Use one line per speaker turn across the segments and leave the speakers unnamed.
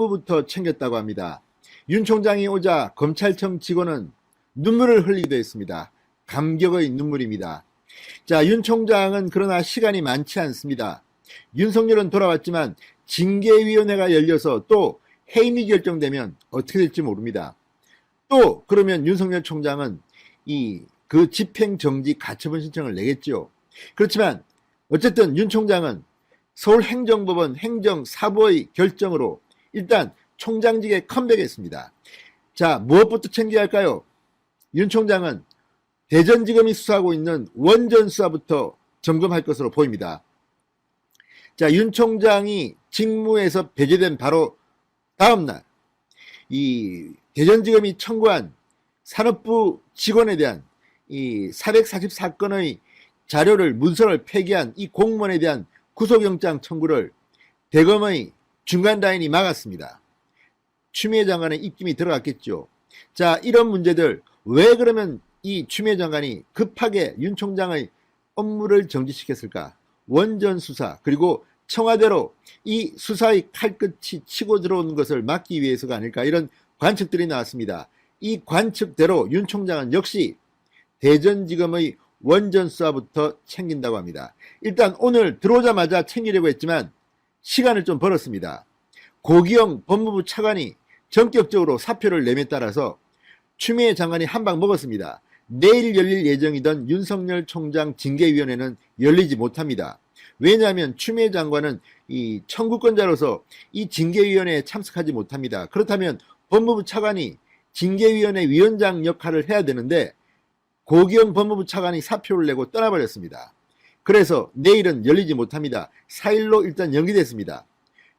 업무부터 챙겼다고 합니다. 윤 총장이 오자 검찰청 직원은 눈물을 흘리기도 했습니다. 감격의 눈물입니다. 자, 윤 총장은 그러나 시간이 많지 않습니다. 윤석열은 돌아왔지만 징계위원회가 열려서 또 해임이 결정되면 어떻게 될지 모릅니다. 또 그러면 윤석열 총장은 그 집행정지 가처분 신청을 내겠죠. 그렇지만 어쨌든 윤 총장은 서울행정법원 행정사부의 결정으로 일단 총장직에 컴백했습니다. 자, 무엇부터 챙겨야 할까요? 윤 총장은 대전지검이 수사하고 있는 원전 수사부터 점검할 것으로 보입니다. 자, 윤 총장이 직무에서 배제된 바로 다음날 이 대전지검이 청구한 산업부 직원에 대한 이 444건의 자료를 문서를 폐기한 이 공무원에 대한 구속영장 청구를 대검의 중간 라인이 막았습니다. 추미애 장관의 입김이 들어갔겠죠. 자, 이런 문제들 왜 그러면 이 추미애 장관이 급하게 윤 총장의 업무를 정지시켰을까? 원전 수사 그리고 청와대로 이 수사의 칼끝이 치고 들어오는 것을 막기 위해서가 아닐까, 이런 관측들이 나왔습니다. 이 관측대로 윤 총장은 역시 대전지검의 원전 수사부터 챙긴다고 합니다. 일단 오늘 들어오자마자 챙기려고 했지만 시간을 좀 벌었습니다. 고기영 법무부 차관이 전격적으로 사표를 내에 따라서 추미애 장관이 한 방 먹었습니다. 내일 열릴 예정이던 윤석열 총장 징계위원회는 열리지 못합니다. 왜냐하면 추미애 장관은 이 청구권자로서 이 징계위원회에 참석하지 못합니다. 그렇다면 법무부 차관이 징계위원회 위원장 역할을 해야 되는데 고기영 법무부 차관이 사표를 내고 떠나버렸습니다. 그래서 내일은 열리지 못합니다. 4일로 일단 연기됐습니다.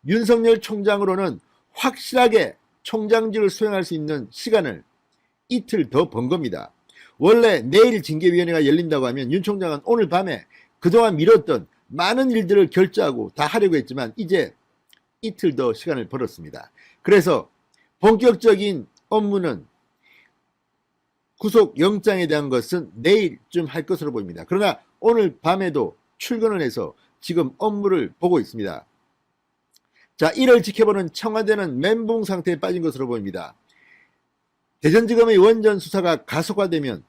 윤석열 총장으로는 확실하게 총장직을 수행할 수 있는 시간을 이틀 더 번 겁니다. 원래 내일 징계위원회가 열린다고 하면 윤 총장은 오늘 밤에 그동안 미뤘던 많은 일들을 결제하고 다 하려고 했지만 이제 이틀 더 시간을 벌었습니다. 그래서 본격적인 업무는 구속영장에 대한 것은 내일쯤 할 것으로 보입니다. 그러나 오늘 밤에도 출근을 해서 지금 업무를 보고 있습니다. 자, 이를 지켜보는 청와대는 멘붕 상태에 빠진 것으로 보입니다. 대전지검의 원전 수사가 가속화되면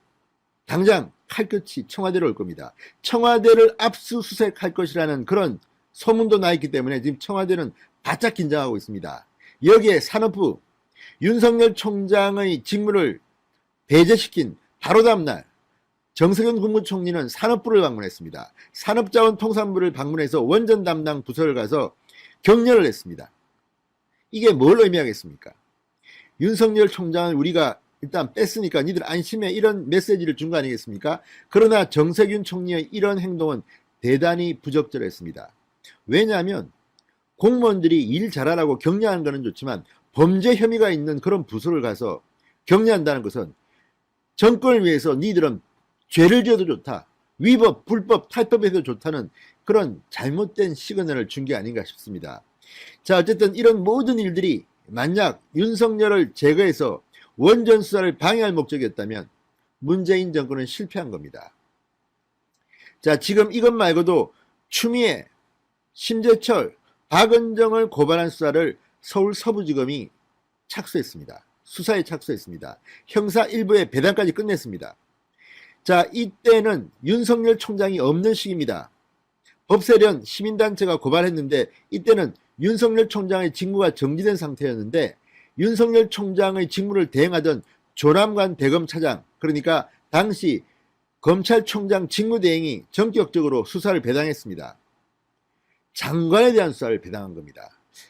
당장 칼끝이 청와대로 올 겁니다. 청와대를 압수수색할 것이라는 그런 소문도 나 있기 때문에 지금 청와대는 바짝 긴장하고 있습니다. 여기에 산업부, 윤석열 총장의 직무를 배제시킨 바로 다음날 정세균 국무총리는 산업부를 방문했습니다. 산업자원통상부를 방문해서 원전 담당 부서를 가서 격려를 했습니다. 이게 뭘 의미하겠습니까? 윤석열 총장을 우리가 일단 뺐으니까 니들 안심해, 이런 메시지를 준 거 아니겠습니까? 그러나 정세균 총리의 이런 행동은 대단히 부적절했습니다. 왜냐하면 공무원들이 일 잘하라고 격려하는 것은 좋지만 범죄 혐의가 있는 그런 부서를 가서 격려한다는 것은 정권을 위해서 니들은 죄를 지어도 좋다, 위법, 불법, 탈법에도 좋다는 그런 잘못된 시그널을 준 게 아닌가 싶습니다. 자, 어쨌든 이런 모든 일들이 만약 윤석열을 제거해서 원전 수사를 방해할 목적이었다면 문재인 정권은 실패한 겁니다. 자, 지금 이것 말고도 추미애, 심재철, 박은정을 고발한 수사를 서울 서부지검이 착수했습니다. 수사에 착수했습니다. 형사 1부의 배당까지 끝냈습니다. 자, 이때는 윤석열 총장이 없는 시기입니다. 법세련 시민단체가 고발했는데 이때는 윤석열 총장의 직무가 정지된 상태였는데 윤석열 총장의 직무를 대행하던 조남관 대검차장, 그러니까 당시 검찰총장 직무대행이 전격적으로 수사를 배당했습니다. 장관에 대한 수사를 배당한 겁니다.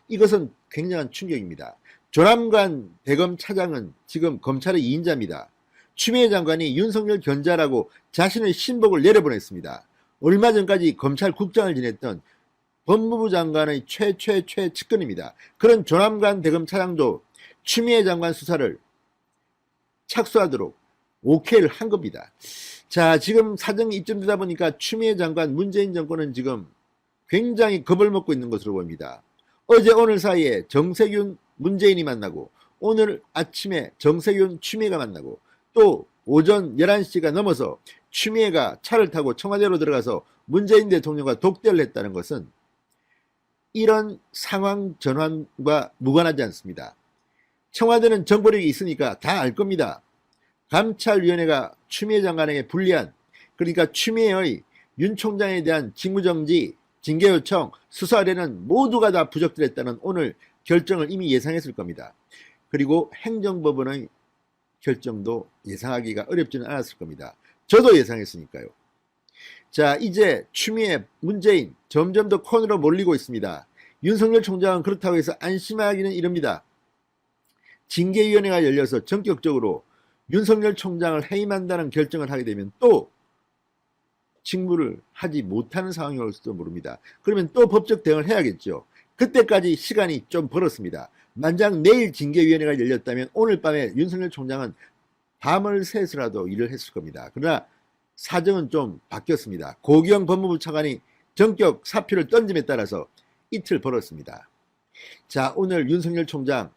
이것은 굉장한 충격입니다. 조남관 대검차장은 지금 검찰의 2인자입니다. 추미애 장관이 윤석열 견자라고 자신의 신복을 내려보냈습니다. 얼마 전까지 검찰국장을 지냈던 법무부 장관의 최측근입니다. 그런 조남관 대검차장도 추미애 장관 수사를 착수하도록 오케이를 한 겁니다. 자, 지금 사정이 입점되다 보니까 추미애 장관, 문재인 정권은 지금 굉장히 겁을 먹고 있는 것으로 보입니다. 어제 오늘 사이에 정세균, 문재인이 만나고 오늘 아침에 정세균, 추미애가 만나고 또 오전 11시가 넘어서 추미애가 차를 타고 청와대로 들어가서 문재인 대통령과 독대를 했다는 것은 이런 상황 전환과 무관하지 않습니다. 청와대는 정보력이 있으니까 다 알 겁니다. 감찰위원회가 추미애 장관에게 불리한, 그러니까 추미애의 윤 총장에 대한 직무정지, 징계요청, 수사 의뢰는 모두가 다 부적절했다는 오늘 결정을 이미 예상했을 겁니다. 그리고 행정법원의 결정도 예상하기가 어렵지는 않았을 겁니다. 저도 예상했으니까요. 자, 이제 추미애, 문재인 점점 더 코너로 몰리고 있습니다. 윤석열 총장은 그렇다고 해서 안심하기는 이릅니다. 징계위원회가 열려서 전격적으로 윤석열 총장을 해임한다는 결정을 하게 되면 또 직무를 하지 못하는 상황이 올지도 모릅니다. 그러면 또 법적 대응을 해야겠죠. 그때까지 시간이 좀 벌었습니다. 만약 내일 징계위원회가 열렸다면 오늘 밤에 윤석열 총장은 밤을 새서라도 일을 했을 겁니다. 그러나 사정은 좀 바뀌었습니다. 고기영 법무부 차관이 전격 사표를 던짐에 따라서 이틀 벌었습니다. 자, 오늘 윤석열 총장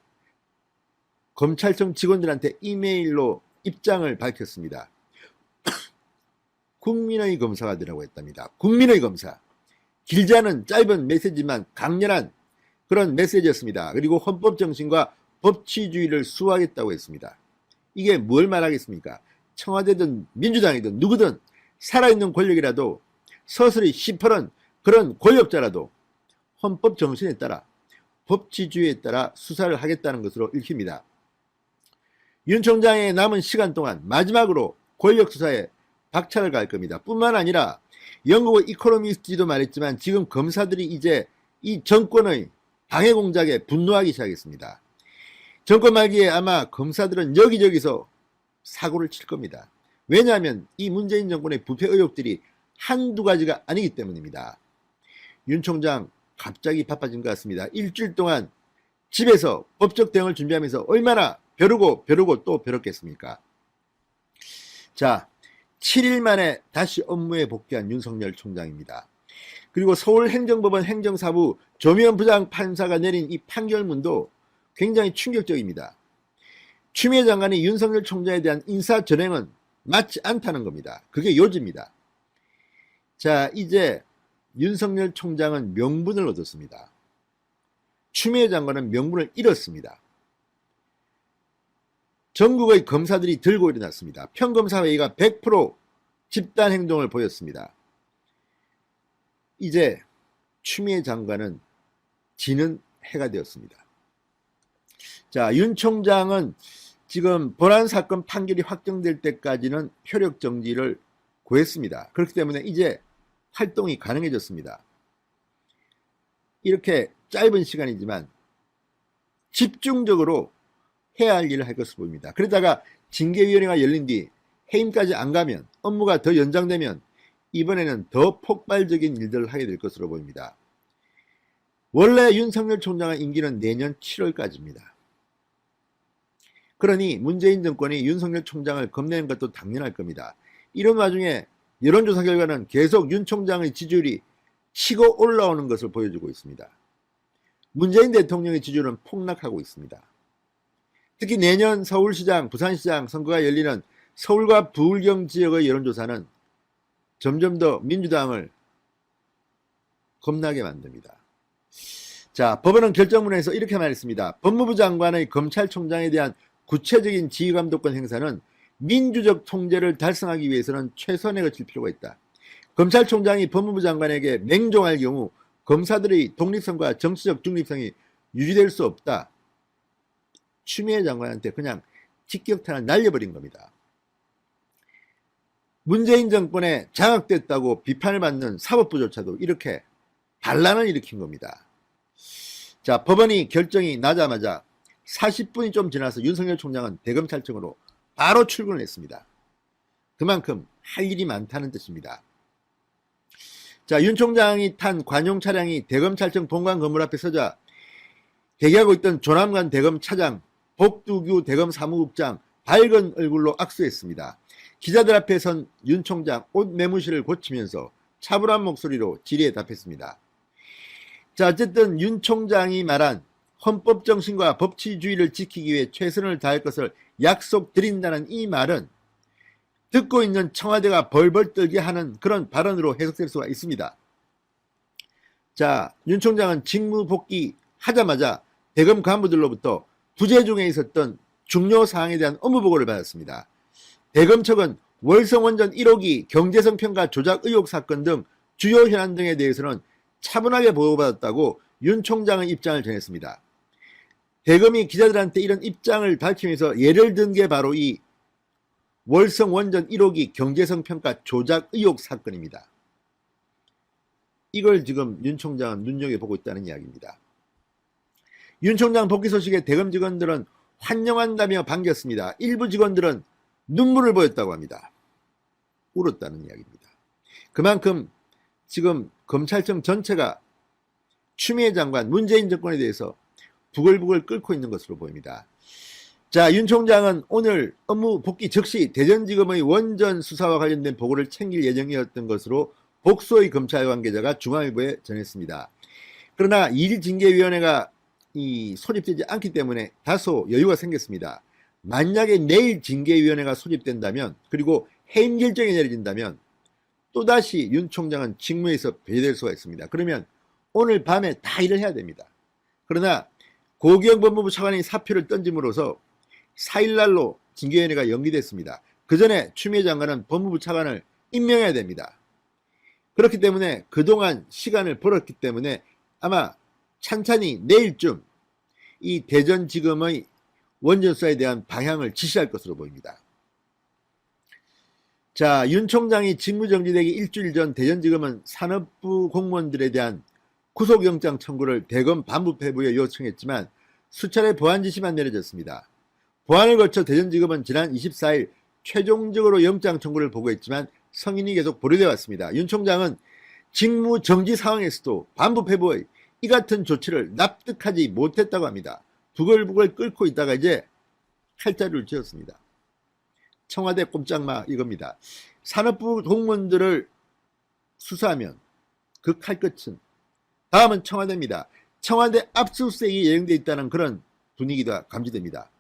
검찰청 직원들한테 이메일로 입장을 밝혔습니다. 국민의 검사가 되라고 했답니다. 국민의 검사. 길지 않은 짧은 메시지만 강렬한 그런 메시지였습니다. 그리고 헌법 정신과 법치주의를 수호하겠다고 했습니다. 이게 뭘 말하겠습니까? 청와대든 민주당이든 누구든 살아있는 권력이라도 서서히 시퍼런 그런 권력자라도 헌법 정신에 따라 법치주의에 따라 수사를 하겠다는 것으로 읽힙니다. 윤 총장의 남은 시간 동안 마지막으로 권력 수사에 박차를 가할 겁니다. 뿐만 아니라 영국의 이코노미스트도 말했지만 지금 검사들이 이제 이 정권의 방해 공작에 분노하기 시작했습니다. 정권 말기에 아마 검사들은 여기저기서 사고를 칠 겁니다. 왜냐하면 이 문재인 정권의 부패 의혹들이 한두 가지가 아니기 때문입니다. 윤 총장 갑자기 바빠진 것 같습니다. 일주일 동안 집에서 법적 대응을 준비하면서 얼마나 벼르고 또 벼렀겠습니까? 자, 7일 만에 다시 업무에 복귀한 윤석열 총장입니다. 그리고 서울행정법원 행정사부 조미연 부장판사가 내린 이 판결문도 굉장히 충격적입니다. 추미애 장관이 윤석열 총장에 대한 인사 전행은 맞지 않다는 겁니다. 그게 요지입니다. 자, 이제 윤석열 총장은 명분을 얻었습니다. 추미애 장관은 명분을 잃었습니다. 전국의 검사들이 들고 일어났습니다. 평검사회의가 100% 집단 행동을 보였습니다. 이제 추미애 장관은 지는 해가 되었습니다. 자, 윤 총장은 지금 본안 사건 판결이 확정될 때까지는 효력 정지를 구했습니다. 그렇기 때문에 이제 활동이 가능해졌습니다. 이렇게 짧은 시간이지만 집중적으로 해야 할 일을 할 것으로 보입니다. 그러다가 징계위원회가 열린 뒤 해임까지 안 가면, 업무가 더 연장되면 이번에는 더 폭발적인 일들을 하게 될 것으로 보입니다. 원래 윤석열 총장의 임기는 내년 7월까지입니다. 그러니 문재인 정권이 윤석열 총장을 겁내는 것도 당연할 겁니다. 이런 와중에 여론조사 결과는 계속 윤 총장의 지지율이 치고 올라오는 것을 보여주고 있습니다. 문재인 대통령의 지지율은 폭락하고 있습니다. 특히 내년 서울시장, 부산시장 선거가 열리는 서울과 부울경 지역의 여론조사는 점점 더 민주당을 겁나게 만듭니다. 자, 법원은 결정문에서 이렇게 말했습니다. 법무부 장관의 검찰총장에 대한 구체적인 지휘감독권 행사는 민주적 통제를 달성하기 위해서는 최선에 거칠 필요가 있다. 검찰총장이 법무부 장관에게 맹종할 경우 검사들의 독립성과 정치적 중립성이 유지될 수 없다. 추미애 장관한테 그냥 직격탄을 날려버린 겁니다. 문재인 정권에 장악됐다고 비판을 받는 사법부조차도 이렇게 반란을 일으킨 겁니다. 자, 법원이 결정이 나자마자 40분이 좀 지나서 윤석열 총장은 대검찰청으로 바로 출근을 했습니다. 그만큼 할 일이 많다는 뜻입니다. 자, 윤 총장이 탄 관용 차량이 대검찰청 본관 건물 앞에 서자 대기하고 있던 조남관 대검 차장, 복두규 대검 사무국장 밝은 얼굴로 악수했습니다. 기자들 앞에 선 윤 총장 옷 매무실을 고치면서 차분한 목소리로 질의에 답했습니다. 자, 어쨌든 윤 총장이 말한 헌법 정신과 법치주의를 지키기 위해 최선을 다할 것을 약속드린다는 이 말은 듣고 있는 청와대가 벌벌 떨게 하는 그런 발언으로 해석될 수가 있습니다. 자, 윤 총장은 직무 복귀하자마자 대검 간부들로부터 부재 중에 있었던 중요 사항에 대한 업무 보고를 받았습니다. 대검측은 월성원전 1호기 경제성 평가 조작 의혹 사건 등 주요 현안 등에 대해서는 차분하게 보고받았다고 윤 총장의 입장을 전했습니다. 대검이 기자들한테 이런 입장을 밝히면서 예를 든 게 바로 이 월성원전 1호기 경제성 평가 조작 의혹 사건입니다. 이걸 지금 윤 총장은 눈여겨보고 있다는 이야기입니다. 윤 총장 복귀 소식에 대검 직원들은 환영한다며 반겼습니다. 일부 직원들은 눈물을 보였다고 합니다. 울었다는 이야기입니다. 그만큼 지금 검찰청 전체가 추미애 장관, 문재인 정권에 대해서 부글부글 끓고 있는 것으로 보입니다. 자, 윤 총장은 오늘 업무 복귀 즉시 대전지검의 원전 수사와 관련된 보고를 챙길 예정이었던 것으로 복수의 검찰 관계자가 중앙일보에 전했습니다. 그러나 일징계위원회가 소집되지 않기 때문에 다소 여유가 생겼습니다. 만약에 내일 징계위원회가 소집된다면, 그리고 해임 결정이 내려진다면 또다시 윤 총장은 직무에서 배제될 수가 있습니다. 그러면 오늘 밤에 다 일을 해야 됩니다. 그러나 고기영 법무부 차관이 사표를 던짐으로써 4일날로 징계위원회가 연기됐습니다. 그 전에 추미애 장관은 법무부 차관을 임명해야 됩니다. 그렇기 때문에 그동안 시간을 벌었기 때문에 아마 찬찬히 내일쯤 이 대전지검의 원전 수사에 대한 방향을 지시할 것으로 보입니다. 자, 윤 총장이 직무정지되기 일주일 전 대전지검은 산업부 공무원들에 대한 구속영장 청구를 대검 반부패부에 요청했지만 수차례 보안 지시만 내려졌습니다. 보안을 거쳐 대전지검은 지난 24일 최종적으로 영장 청구를 보고했지만 성인이 계속 보류되어 왔습니다. 윤 총장은 직무정지 상황에서도 반부패부의 이 같은 조치를 납득하지 못했다고 합니다. 부글부글 끓고 있다가 이제 칼자루를 쥐었습니다. 청와대 꼼짝마 이겁니다. 산업부 공무원들을 수사하면 그 칼끝은 다음은 청와대입니다. 청와대 압수수색이 예정되어 있다는 그런 분위기가 감지됩니다.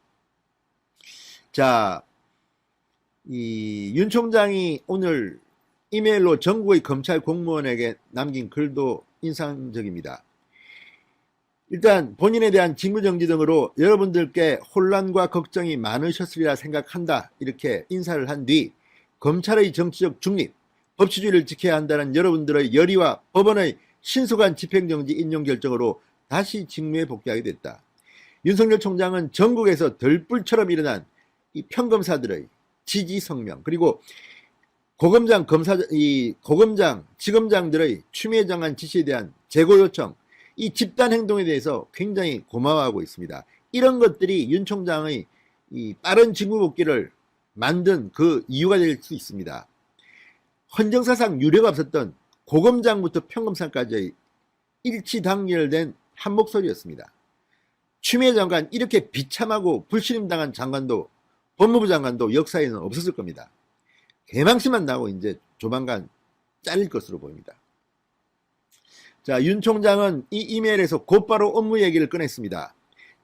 자, 윤 총장이 오늘 이메일로 전국의 검찰 공무원에게 남긴 글도 인상적입니다. 일단 본인에 대한 직무정지 등으로 여러분들께 혼란과 걱정이 많으셨으리라 생각한다, 이렇게 인사를 한 뒤 검찰의 정치적 중립, 법치주의를 지켜야 한다는 여러분들의 열의와 법원의 신속한 집행정지 인용 결정으로 다시 직무에 복귀하게 됐다. 윤석열 총장은 전국에서 들불처럼 일어난 이 평검사들의 지지 성명, 그리고 고검장, 지검장들의 추미애 장관 지시에 대한 재고 요청, 이 집단 행동에 대해서 굉장히 고마워하고 있습니다. 이런 것들이 윤 총장의 이 빠른 직무 복귀를 만든 그 이유가 될 수 있습니다. 헌정사상 유례가 없었던 고검장부터 평검사까지의 일치단결된 한 목소리였습니다. 추미애 장관, 이렇게 비참하고 불신임당한 장관도, 법무부 장관도 역사에는 없었을 겁니다. 개망신만 나고 이제 조만간 잘릴 것으로 보입니다. 자, 윤 총장은 이 이메일에서 곧바로 업무 얘기를 꺼냈습니다.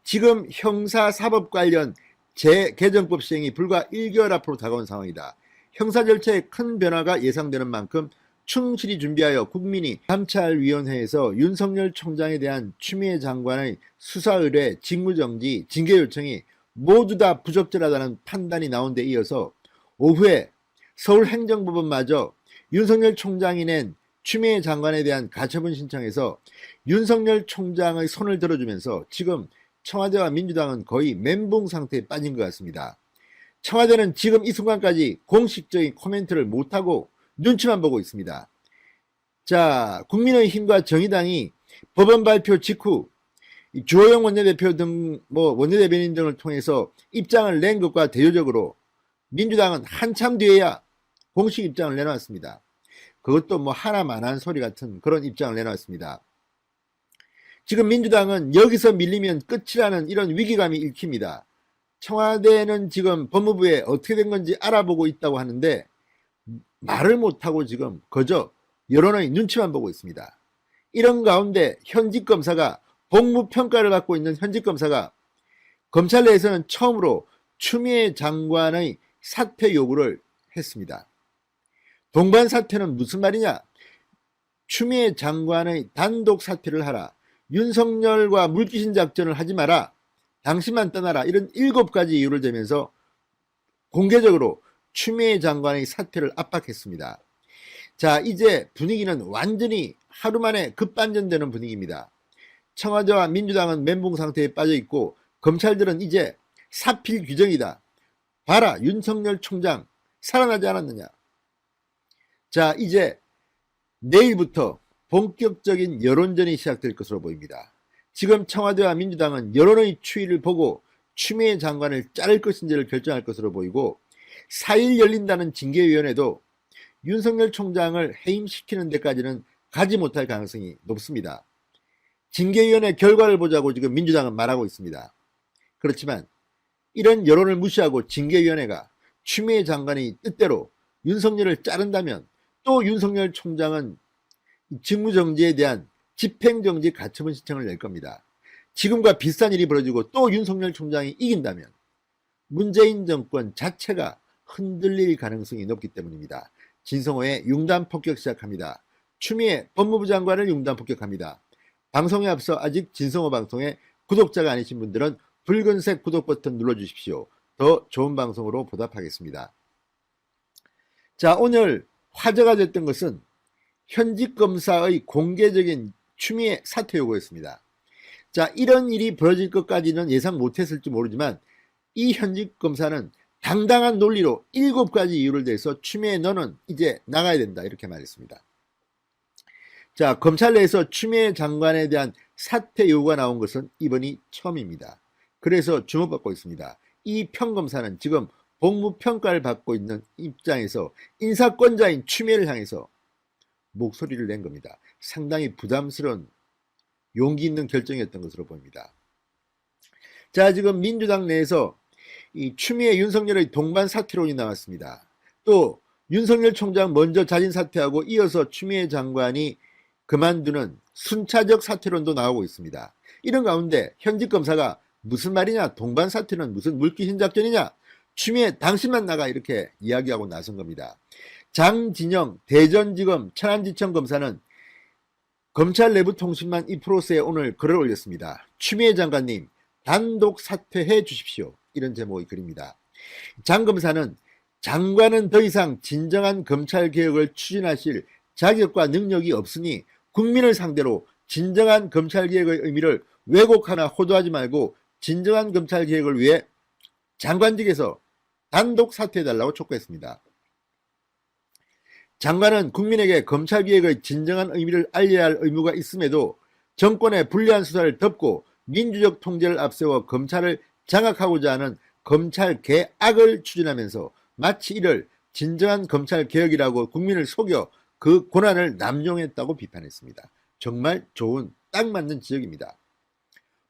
지금 형사사법 관련 재개정법 시행이 불과 1개월 앞으로 다가온 상황이다. 형사 절차에 큰 변화가 예상되는 만큼 충실히 준비하여 국민이 감찰위원회에서 윤석열 총장에 대한 추미애 장관의 수사 의뢰, 직무정지, 징계 요청이 모두 다 부적절하다는 판단이 나온 데 이어서 오후에 서울행정법원마저 윤석열 총장이 낸 추미애 장관에 대한 가처분 신청에서 윤석열 총장의 손을 들어주면서 지금 청와대와 민주당은 거의 멘붕 상태에 빠진 것 같습니다. 청와대는 지금 이 순간까지 공식적인 코멘트를 못하고 눈치만 보고 있습니다. 자, 국민의힘과 정의당이 법원 발표 직후 주호영 원내대표 등 원내대변인 등을 통해서 입장을 낸 것과 대조적으로 민주당은 한참 뒤에야 공식 입장을 내놨습니다. 그것도 하나만한 소리 같은 그런 입장을 내놨습니다. 지금 민주당은 여기서 밀리면 끝이라는 이런 위기감이 읽힙니다. 청와대는 지금 법무부에 어떻게 된 건지 알아보고 있다고 하는데 말을 못하고 지금 그저 여론의 눈치만 보고 있습니다. 이런 가운데 현직 검사가, 복무평가를 받고 있는 현직 검사가 검찰 내에서는 처음으로 추미애 장관의 사퇴 요구를 했습니다. 동반 사퇴는 무슨 말이냐? 추미애 장관의 단독 사퇴를 하라. 윤석열과 물귀신 작전을 하지 마라. 당신만 떠나라. 이런 7가지 이유를 대면서 공개적으로 추미애 장관의 사퇴를 압박했습니다. 자, 이제 분위기는 완전히 하루 만에 급반전되는 분위기입니다. 청와대와 민주당은 멘붕 상태에 빠져 있고 검찰들은 이제 사필 규정이다. 봐라, 윤석열 총장 살아나지 않았느냐. 자, 이제 내일부터 본격적인 여론전이 시작될 것으로 보입니다. 지금 청와대와 민주당은 여론의 추이를 보고 추미애 장관을 자를 것인지를 결정할 것으로 보이고 4일 열린다는 징계위원회도 윤석열 총장을 해임시키는 데까지는 가지 못할 가능성이 높습니다. 징계위원회 결과를 보자고 지금 민주당은 말하고 있습니다. 그렇지만 이런 여론을 무시하고 징계위원회가 추미애 장관의 뜻대로 윤석열을 자른다면 또 윤석열 총장은 직무정지에 대한 집행정지 가처분 신청을 낼 겁니다. 지금과 비슷한 일이 벌어지고 또 윤석열 총장이 이긴다면 문재인 정권 자체가 흔들릴 가능성이 높기 때문입니다. 진성호의 융단 폭격 시작합니다. 추미애 법무부 장관을 융단 폭격합니다. 방송에 앞서 아직 진성호 방송에 구독자가 아니신 분들은 붉은색 구독 버튼 눌러주십시오. 더 좋은 방송으로 보답하겠습니다. 자, 오늘 화제가 됐던 것은 현직 검사의 공개적인 추미애 사퇴 요구였습니다. 자, 이런 일이 벌어질 것까지는 예상 못했을지 모르지만 이 현직 검사는 당당한 논리로 7가지 이유를 대서 추미애 너는 이제 나가야 된다 이렇게 말했습니다. 자, 검찰 내에서 추미애 장관에 대한 사퇴 요구가 나온 것은 이번이 처음입니다. 그래서 주목받고 있습니다. 이 평검사는 지금 복무평가를 받고 있는 입장에서 인사권자인 추미애를 향해서 목소리를 낸 겁니다. 상당히 부담스러운 용기 있는 결정이었던 것으로 보입니다. 자, 지금 민주당 내에서 이 추미애 윤석열의 동반 사퇴론이 나왔습니다. 또 윤석열 총장 먼저 자진 사퇴하고 이어서 추미애 장관이 그만두는 순차적 사퇴론도 나오고 있습니다. 이런 가운데 현직 검사가 무슨 말이냐, 동반 사퇴는 무슨 물귀신 작전이냐, 추미애 당신만 나가 이렇게 이야기하고 나선 겁니다. 장진영 대전지검 천안지청 검사는 검찰 내부 통신만 이프로스에 오늘 글을 올렸습니다. 추미애 장관님 단독 사퇴해 주십시오. 이런 제목의 글입니다. 장 검사는 장관은 더 이상 진정한 검찰개혁을 추진하실 자격과 능력이 없으니 국민을 상대로 진정한 검찰개혁의 의미를 왜곡하나 호도하지 말고 진정한 검찰개혁을 위해 장관직에서 단독 사퇴해달라고 촉구했습니다. 장관은 국민에게 검찰개혁의 진정한 의미를 알려야 할 의무가 있음에도 정권의 불리한 수사를 덮고 민주적 통제를 앞세워 검찰을 장악하고자 하는 검찰 개악을 추진하면서 마치 이를 진정한 검찰개혁이라고 국민을 속여 그 권한을 남용했다고 비판했습니다. 정말 좋은 딱 맞는 지적입니다.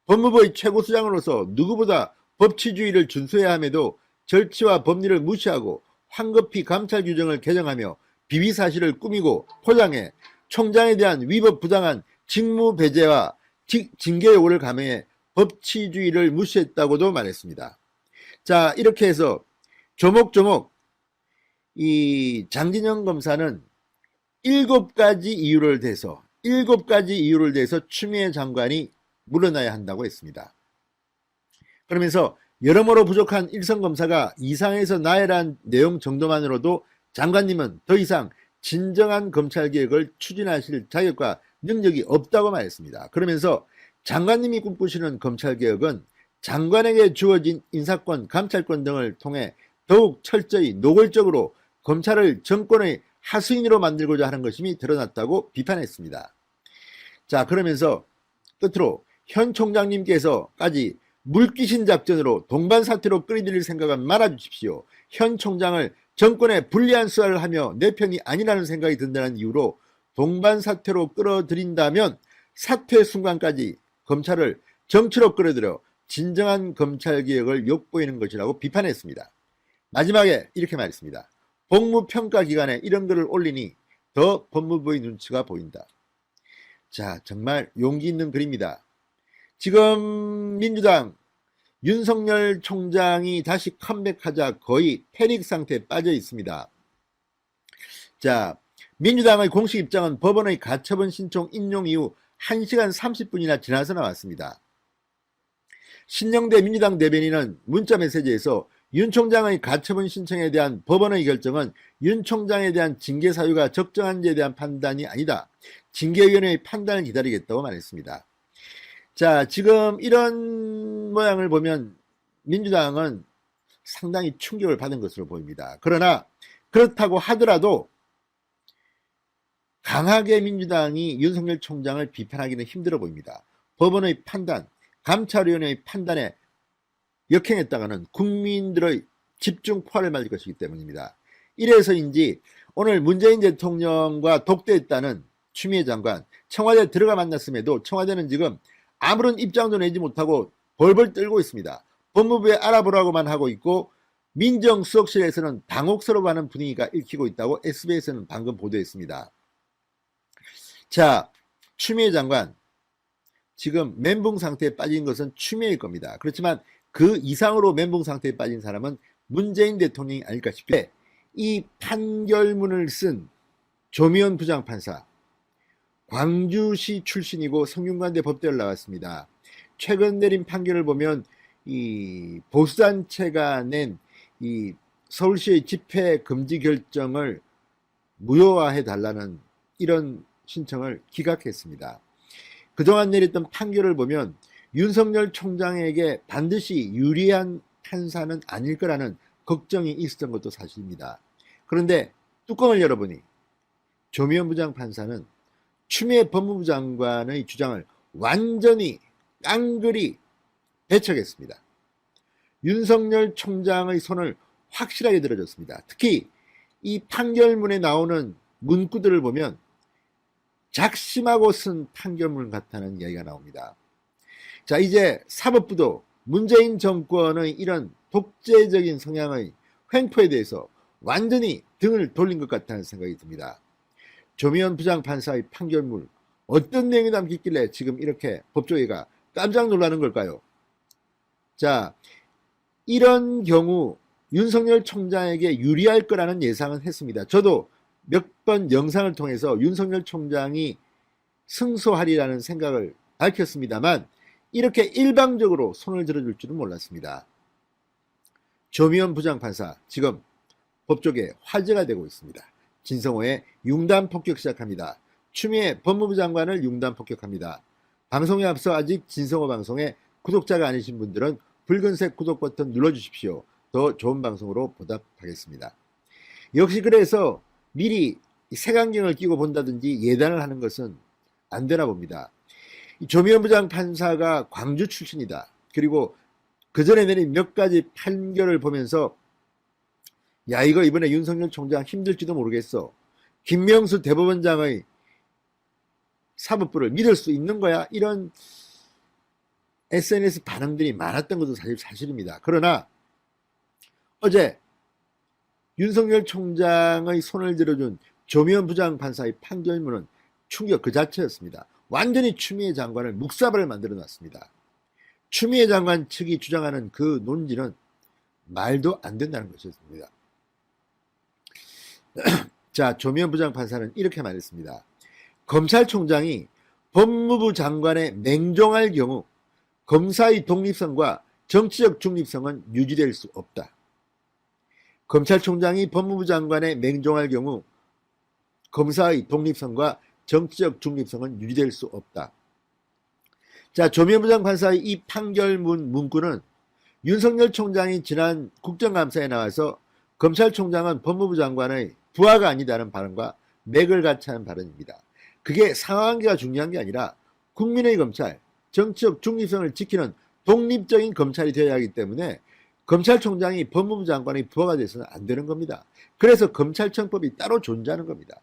법무부의 최고수장으로서 누구보다 법치주의를 준수해야 함에도 절차와 법리를 무시하고 황급히 감찰 규정을 개정하며 비위사실을 꾸미고 포장해 총장에 대한 위법 부당한 직무 배제와 징계 요구를 감행해 법치주의를 무시했다고도 말했습니다. 자, 이렇게 해서 조목조목 이 장진영 검사는 7가지 이유를 대서 추미애 장관이 물러나야 한다고 했습니다. 그러면서 여러모로 부족한 일선 검사가 이상에서 나열한 내용 정도만으로도 장관님은 더 이상 진정한 검찰개혁을 추진하실 자격과 능력이 없다고 말했습니다. 그러면서 장관님이 꿈꾸시는 검찰개혁은 장관에게 주어진 인사권, 감찰권 등을 통해 더욱 철저히 노골적으로 검찰을 정권의 하수인으로 만들고자 하는 것임이 드러났다고 비판했습니다. 자, 그러면서 끝으로 현 총장님께서까지 물귀신 작전으로 동반 사퇴로 끌어들일 생각은 말아주십시오. 현 총장을 정권에 불리한 수사를 하며 내 편이 아니라는 생각이 든다는 이유로 동반 사퇴로 끌어들인다면 사퇴 순간까지 검찰을 정치로 끌어들여 진정한 검찰개혁을 욕보이는 것이라고 비판했습니다. 마지막에 이렇게 말했습니다. 복무평가 기간에 이런 글을 올리니 더 법무부의 눈치가 보인다. 자, 정말 용기 있는 글입니다. 지금 민주당 윤석열 총장이 다시 컴백하자 거의 패닉 상태에 빠져 있습니다. 자, 민주당의 공식 입장은 법원의 가처분 신청 인용 이후 1시간 30분이나 지나서 나왔습니다. 신영대 민주당 대변인은 문자 메시지에서 윤 총장의 가처분 신청에 대한 법원의 결정은 윤 총장에 대한 징계 사유가 적정한지에 대한 판단이 아니다. 징계위원회의 판단을 기다리겠다고 말했습니다. 자, 지금 이런 모양을 보면 민주당은 상당히 충격을 받은 것으로 보입니다. 그러나 그렇다고 하더라도 강하게 민주당이 윤석열 총장을 비판하기는 힘들어 보입니다. 법원의 판단, 감찰위원회의 판단에 역행했다가는 국민들의 집중 포화를 맞을 것이기 때문입니다. 이래서인지 오늘 문재인 대통령과 독대했다는 추미애 장관, 청와대에 들어가 만났음에도 청와대는 지금 아무런 입장도 내지 못하고 벌벌 떨고 있습니다. 법무부에 알아보라고만 하고 있고 민정수석실에서는 당혹스러워하는 분위기가 읽히고 있다고 SBS는 방금 보도했습니다. 자, 추미애 장관 지금 멘붕 상태에 빠진 것은 추미애일 겁니다. 그렇지만 그 이상으로 멘붕 상태에 빠진 사람은 문재인 대통령이 아닐까 싶게 이 판결문을 쓴 조미연 부장판사, 광주시 출신이고 성균관대 법대를 나왔습니다. 최근 내린 판결을 보면 이 보수단체가 낸 이 서울시의 집회 금지 결정을 무효화해 달라는 이런 신청을 기각했습니다. 그동안 내렸던 판결을 보면 윤석열 총장에게 반드시 유리한 판사는 아닐 거라는 걱정이 있었던 것도 사실입니다. 그런데 뚜껑을 열어보니 조미연 부장판사는 추미애 법무부 장관의 주장을 완전히 깡그리 배척했습니다. 윤석열 총장의 손을 확실하게 들어줬습니다. 특히 이 판결문에 나오는 문구들을 보면 작심하고 쓴 판결문 같다는 이야기가 나옵니다. 자, 이제 사법부도 문재인 정권의 이런 독재적인 성향의 횡포에 대해서 완전히 등을 돌린 것 같다는 생각이 듭니다. 조미연 부장판사의 판결문 어떤 내용이 담겼길래 지금 이렇게 법조계가 깜짝 놀라는 걸까요? 자, 이런 경우 윤석열 총장에게 유리할 거라는 예상은 했습니다. 저도 몇 번 영상을 통해서 윤석열 총장이 승소하리라는 생각을 밝혔습니다만 이렇게 일방적으로 손을 들어줄 줄은 몰랐습니다. 조미연 부장판사 지금 법조계 화제가 되고 있습니다. 진성호의 융단 폭격 시작합니다. 추미애 법무부 장관을 융단 폭격합니다. 방송에 앞서 아직 진성호 방송에 구독자가 아니신 분들은 붉은색 구독 버튼 눌러주십시오. 더 좋은 방송으로 보답하겠습니다. 역시 그래서 미리 색안경을 끼고 본다든지 예단을 하는 것은 안 되나 봅니다. 조미연 부장판사가 광주 출신이다. 그리고 그 전에 내린 몇 가지 판결을 보면서 야, 이거 이번에 윤석열 총장 힘들지도 모르겠어. 김명수 대법원장의 사법부를 믿을 수 있는 거야? 이런 SNS 반응들이 많았던 것도 사실입니다. 그러나 어제 윤석열 총장의 손을 들어준 조미연 부장판사의 판결문은 충격 그 자체였습니다. 완전히 추미애 장관을 묵사발을 만들어 놨습니다. 추미애 장관 측이 주장하는 그 논지는 말도 안 된다는 것이었습니다. 자, 조미연 부장판사는 이렇게 말했습니다. 검찰총장이 법무부 장관에 맹종할 경우 검사의 독립성과 정치적 중립성은 유지될 수 없다. 검찰총장이 법무부 장관에 맹종할 경우 검사의 독립성과 정치적 중립성은 유지될 수 없다. 자, 조미연 부장판사의 이 판결문 문구는 윤석열 총장이 지난 국정감사에 나와서 검찰총장은 법무부 장관의 부하가 아니다는 발언과 맥을 같이 하는 발언입니다. 그게 상하관계가 중요한 게 아니라 국민의 검찰, 정치적 중립성을 지키는 독립적인 검찰이 되어야 하기 때문에 검찰총장이 법무부 장관의 부하가 돼서는 안 되는 겁니다. 그래서 검찰청법이 따로 존재하는 겁니다.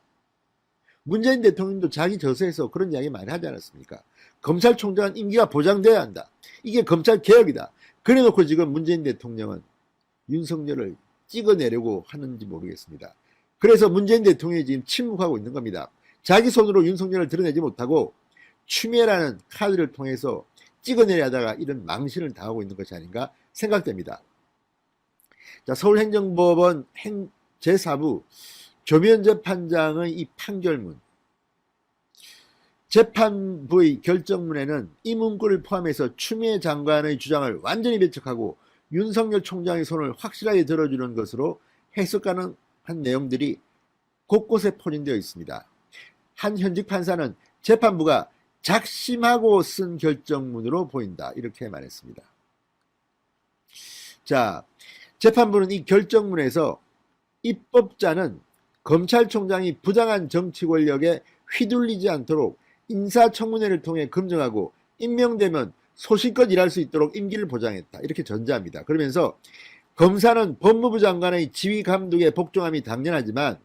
문재인 대통령도 자기 저서에서 그런 이야기 많이 하지 않았습니까? 검찰총장은 임기가 보장돼야 한다. 이게 검찰개혁이다. 그래놓고 지금 문재인 대통령은 윤석열을 찍어내려고 하는지 모르겠습니다. 그래서 문재인 대통령이 지금 침묵하고 있는 겁니다. 자기 손으로 윤석열을 드러내지 못하고 추미애라는 카드를 통해서 찍어내려 하다가 이런 망신을 당하고 있는 것이 아닌가 생각됩니다. 자, 서울행정법원 제4부 조미연 재판장의 이 판결문, 재판부의 결정문에는 이 문구를 포함해서 추미애 장관의 주장을 완전히 배척하고 윤석열 총장의 손을 확실하게 들어주는 것으로 해석 가능한 내용들이 곳곳에 포진되어 있습니다. 한 현직 판사는 재판부가 작심하고 쓴 결정문으로 보인다, 이렇게 말했습니다. 자, 재판부는 이 결정문에서 입법자는 검찰총장이 부당한 정치 권력에 휘둘리지 않도록 인사청문회를 통해 검증하고 임명되면 소신껏 일할 수 있도록 임기를 보장했다, 이렇게 전제합니다. 그러면서 검사는 법무부 장관의 지휘 감독에 복종함이 당연하지만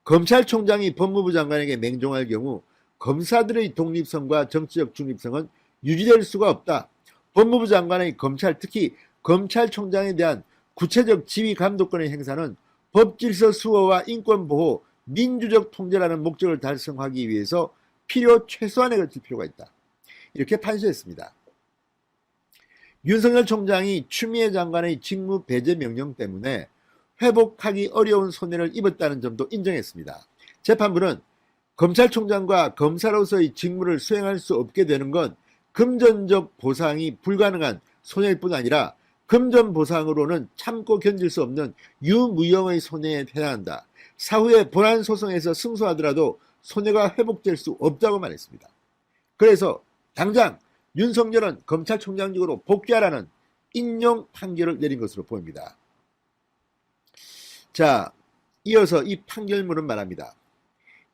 검찰총장이 법무부 장관에게 맹종할 경우 검사들의 독립성과 정치적 중립성은 유지될 수가 없다. 법무부 장관의 검찰, 특히 검찰총장에 대한 구체적 지휘 감독권의 행사는 법질서 수호와 인권보호, 민주적 통제라는 목적을 달성하기 위해서 필요 최소한에 거칠 필요가 있다, 이렇게 판시했습니다. 윤석열 총장이 추미애 장관의 직무 배제 명령 때문에 회복하기 어려운 손해를 입었다는 점도 인정했습니다. 재판부는 검찰총장과 검사로서의 직무를 수행할 수 없게 되는 건 금전적 보상이 불가능한 손해일 뿐 아니라 금전 보상으로는 참고 견딜 수 없는 유무형의 손해에 해당한다. 사후에 본안 소송에서 승소하더라도 손해가 회복될 수 없다고 말했습니다. 그래서 당장 윤석열은 검찰총장직으로 복귀하라는 인용 판결을 내린 것으로 보입니다. 자, 이어서 이 판결문은 말합니다.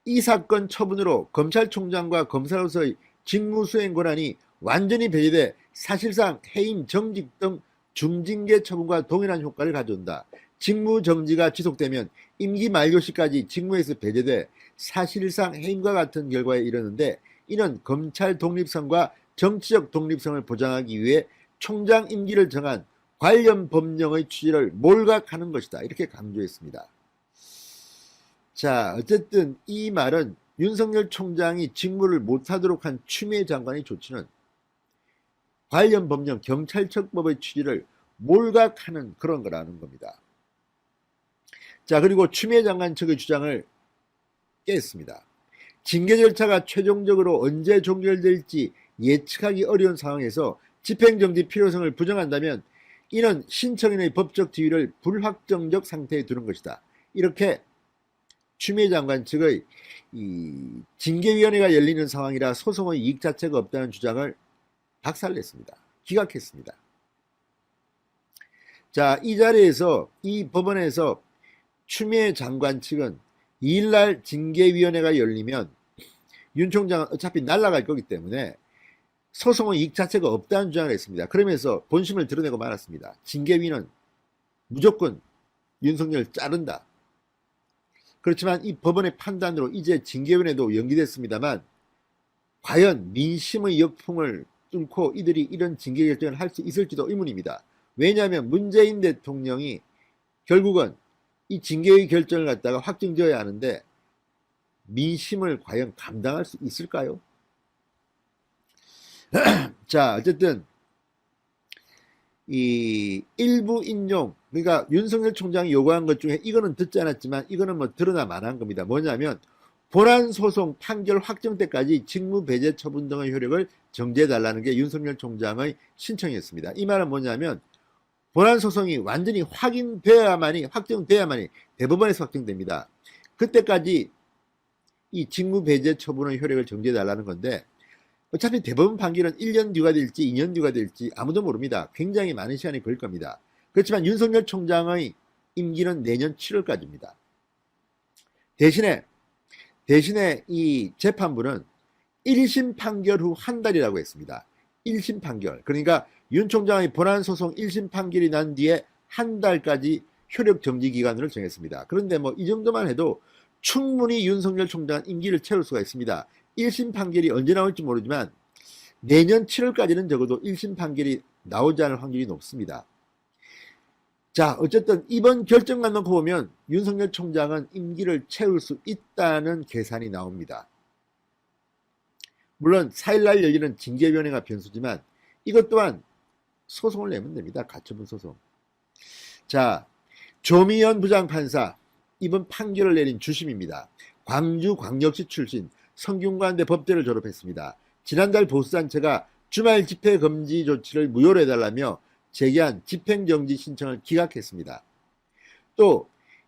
이 사건 처분으로 검찰총장과 검사로서의 직무수행 권한이 완전히 배제돼 사실상 해임, 정직 등 중징계 처분과 동일한 효과를 가져온다. 직무 정지가 지속되면 임기 만료 시까지 직무에서 배제돼 사실상 해임과 같은 결과에 이르는데, 이는 검찰 독립성과 정치적 독립성을 보장하기 위해 총장 임기를 정한 관련 법령의 취지를 몰각하는 것이다, 이렇게 강조했습니다. 자, 어쨌든 이 말은 윤석열 총장이 직무를 못하도록 한 추미애 장관의 조치는 관련 법령 경찰청법의 취지를 몰각하는 그런 거라는 겁니다. 자, 그리고 추미애 장관 측의 주장을 깼습니다. 징계 절차가 최종적으로 언제 종결될지 예측하기 어려운 상황에서 집행정지 필요성을 부정한다면 이는 신청인의 법적 지위를 불확정적 상태에 두는 것이다, 이렇게 추미애 장관 측의 이 징계위원회가 열리는 상황이라 소송의 이익 자체가 없다는 주장을 박살냈습니다. 기각했습니다. 자, 이 자리에서 이 법원에서 추미애 장관 측은 2일날 징계위원회가 열리면 윤 총장은 어차피 날아갈 거기 때문에 소송의 이익 자체가 없다는 주장을 했습니다. 그러면서 본심을 드러내고 말았습니다. 징계위는 무조건 윤석열을 자른다. 그렇지만 이 법원의 판단으로 이제 징계위원회도 연기됐습니다만 과연 민심의 역풍을 뚫고 이들이 이런 징계 결정을 할 수 있을지도 의문입니다. 왜냐하면 문재인 대통령이 결국은 이 징계의 결정을 갖다가 확정지어야 하는데 민심을 과연 감당할 수 있을까요? 자, 어쨌든 이 일부 인용, 그러니까 윤석열 총장이 요구한 것 중에 이거는 듣지 않았지만 이거는 뭐 드러나 말한 겁니다. 뭐냐면 본안 소송 판결 확정 때까지 직무 배제 처분 등의 효력을 정지해달라는 게 윤석열 총장의 신청이었습니다. 이 말은 뭐냐면 본안 소송이 완전히 확정돼야만이 대법원에서 확정됩니다. 그때까지 이 직무 배제 처분의 효력을 정지해달라는 건데 어차피 대법원 판결은 1년 뒤가 될지 2년 뒤가 될지 아무도 모릅니다. 굉장히 많은 시간이 걸릴 겁니다. 그렇지만 윤석열 총장의 임기는 내년 7월까지입니다. 대신에 이 재판부는 1심 판결 후 한 달이라고 했습니다. 1심 판결. 그러니까 윤 총장의 본안소송 1심 판결이 난 뒤에 한 달까지 효력 정지 기간을 정했습니다. 그런데 뭐 이 정도만 해도 충분히 윤석열 총장은 임기를 채울 수가 있습니다. 1심 판결이 언제 나올지 모르지만 내년 7월까지는 적어도 1심 판결이 나오지 않을 확률이 높습니다. 자, 어쨌든 이번 결정만 놓고 보면 윤석열 총장은 임기를 채울 수 있다는 계산이 나옵니다. 물론 4일날 열리는 징계위원회가 변수지만 이것 또한 소송을 내면 됩니다. 가처분 소송. 자, 조미연 부장판사 이번 판결을 내린 주심입니다. 광주광역시 출신, 성균관대 법대를 졸업했습니다. 지난달 보수단체가 주말 집회 금지 조치를 무효로 해달라며 제기한 집행정지 신청을 기각했습니다. 또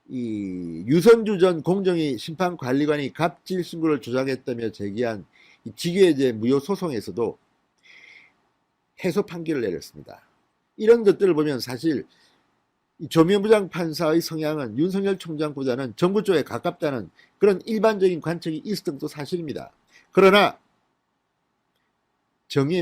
이 유선주 전 공정위 심판관리관이 갑질 신고를 조작했다며 제기한 직위해제 무효 소송에서도 해소 판결을 내렸습니다. 이런 것들을 보면 사실 조명부장 판사의 성향은 윤석열 총장보다는 정부 쪽에 가깝다는 그런 일반적인 관측이 있었던 것도 사실입니다. 그러나 정의